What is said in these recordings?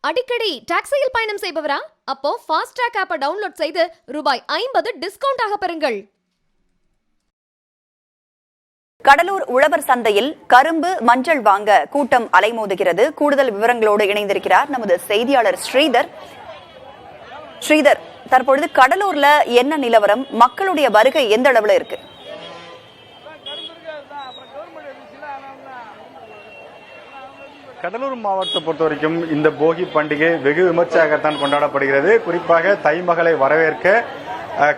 அடிக்கடி டாக்ஸியில் பயணம் செய்பவரா? அப்போ ஃபாஸ்ட் ட்ராக் ஆப்பை டவுன்லோட் செய்து ரூபாய் 50 டிஸ்கவுண்ட் ஆக பெறுங்கள். கடலூர் உழவர் சந்தையில் கரும்பு, மஞ்சள் வாங்க கூட்டம் அலைமோதுகிறது. கூடுதல் விவரங்களோடு இணைந்திருக்கிறார் நமது செய்தியாளர் ஸ்ரீதர். தற்பொழுது கடலூர்ல என்ன நிலவரம்? மக்களுடைய வருகை எந்த அளவுல இருக்கு? கடலூர் மாவட்டத்தை பொறுத்த வரைக்கும் இந்த போகி பண்டிகை வெகு விமர்சையாகத்தான் கொண்டாடப்படுகிறது. குறிப்பாக தை மகளை வரவேற்க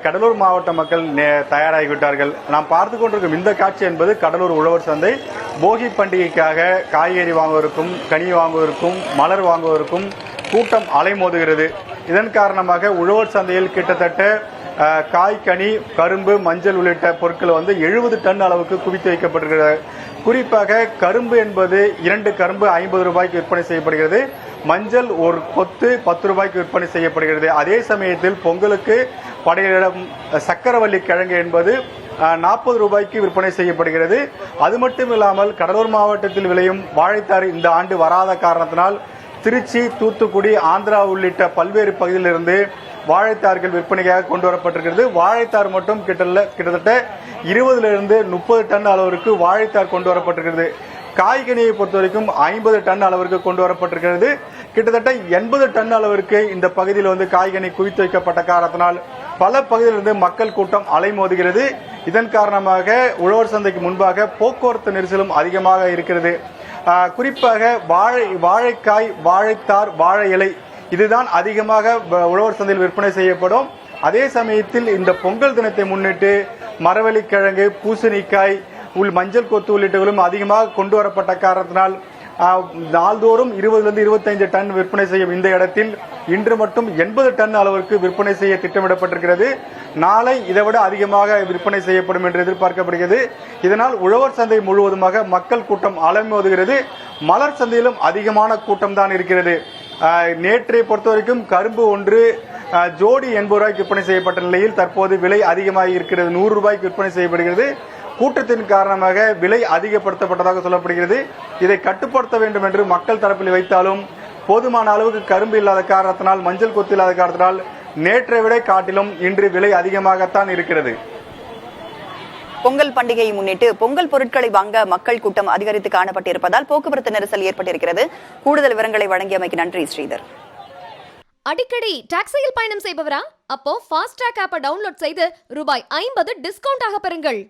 கடலூர் மாவட்ட மக்கள் தயாராகிவிட்டார்கள். நாம் பார்த்து கொண்டிருக்கும் இந்த காட்சி என்பது கடலூர் உழவர் சந்தை. போகி பண்டிகைக்காக காய்கறி வாங்குவதற்கும், கனி வாங்குவதற்கும், மலர் வாங்குவதற்கும் கூட்டம் அலைமோதுகிறது. இதன் காரணமாக உழவர் சந்தையில் கிட்டத்தட்ட காய், கனி, கரும்பு, மஞ்சள் உள்ளிட்ட பொருட்கள் 70 டன் அளவுக்கு குவித்து வைக்கப்பட்டிருக்கிறது. குறிப்பாக கரும்பு என்பது 2 கரும்பு 50 ரூபாய்க்கு விற்பனை செய்யப்படுகிறது. மஞ்சள் ஒரு கொத்து 10 ரூபாய்க்கு விற்பனை செய்யப்படுகிறது. அதே சமயத்தில் பொங்கலுக்கு படையிடம் சக்கரவள்ளி கிழங்கு என்பது 40 ரூபாய்க்கு விற்பனை செய்யப்படுகிறது. அது மட்டும் இல்லாமல் கடலூர் மாவட்டத்தில் விளையும் வாழைத்தாறு இந்த ஆண்டு வராத காரணத்தினால் திருச்சி, தூத்துக்குடி, ஆந்திரா உள்ளிட்ட பல்வேறு பகுதியிலிருந்து வாழைத்தார்கள் விற்பனைக்காக கொண்டு வரப்பட்டிருக்கிறது. வாழைத்தார் மட்டும் கிட்டத்தட்ட 20 to 30 டன் அளவிற்கு வாழைத்தார் கொண்டு வரப்பட்டிருக்கிறது. காய்கனியை பொறுத்த வரைக்கும் 50 டன் அளவிற்கு கொண்டு வரப்பட்டிருக்கிறது. கிட்டத்தட்ட 80 டன் அளவிற்கு இந்த பகுதியில் காய்கனி குவித்து வைக்கப்பட்ட காரணத்தினால் பல பகுதியிலிருந்து மக்கள் கூட்டம் அலைமோதுகிறது. இதன் காரணமாக உழவர் சந்தைக்கு முன்பாக போக்குவரத்து நெரிசலும் அதிகமாக இருக்கிறது. குறிப்பாக வாழைக்காய், வாழைத்தார், வாழை இலை இதுதான் அதிகமாக உழவர் சந்தையில் விற்பனை செய்யப்படும். அதே சமயத்தில் இந்த பொங்கல் தினத்தை முன்னிட்டு மரவள்ளிக்கிழங்கு, பூசணிக்காய், மஞ்சள் கொத்து உள்ளிட்டவர்களும் அதிகமாக கொண்டு வரப்பட்ட காரணத்தினால் நாள்தோறும் 20 to 25 டன் விற்பனை செய்யும் இந்த இடத்தில் இன்று மட்டும் 80 டன் அளவிற்கு விற்பனை செய்ய திட்டமிடப்பட்டிருக்கிறது. நாளை இதைவிட அதிகமாக விற்பனை செய்யப்படும் என்று எதிர்பார்க்கப்படுகிறது. இதனால் உழவர் சந்தை முழுவதுமாக மக்கள் கூட்டம் அலைமோதுகிறது. மலர் சந்தையிலும் அதிகமான கூட்டம் தான் இருக்கிறது. நேற்றை பொறுத்த வரைக்கும் கரும்பு ஒன்று ஜோடி 80 ரூபாய்க்கு விற்பனை செய்யப்பட்ட நிலையில் தற்போது விலை அதிகமாக இருக்கிறது. 100 ரூபாய்க்கு விற்பனை செய்யப்படுகிறது. கூட்டத்தின் காரணமாக விலை அதிகப்படுத்தப்பட்டதாக சொல்லப்படுகிறது. இதை கட்டுப்படுத்த வேண்டும் என்று மக்கள் தரப்பில் வைத்தாலும் போதுமான அளவுக்கு கரும்பு இல்லாத காரணத்தினால், மஞ்சள் கொத்து இல்லாத காரணத்தினால் நேற்றை விட காட்டிலும் இன்று விலை அதிகமாகத்தான் இருக்கிறது. பொங்கல் பண்டிகையை முன்னிட்டு பொங்கல் பொருட்களை வாங்க மக்கள் கூட்டம் அதிகரித்து காணப்பட்டிருப்பதால் போக்குவரத்து நெரிசல் ஏற்பட்டிருக்கிறது. கூடுதல் விவரங்களை வழங்கியமைக்கு நன்றி ஸ்ரீதர். அடிக்கடி டாக்ஸியில் பயணம் செய்பவரா? அப்போ ஃபாஸ்ட் ட்ராக் ஆப்பை டவுன்லோட் செய்து ரூபாய் 50 டிஸ்கவுண்ட் ஆக பெறுங்கள்.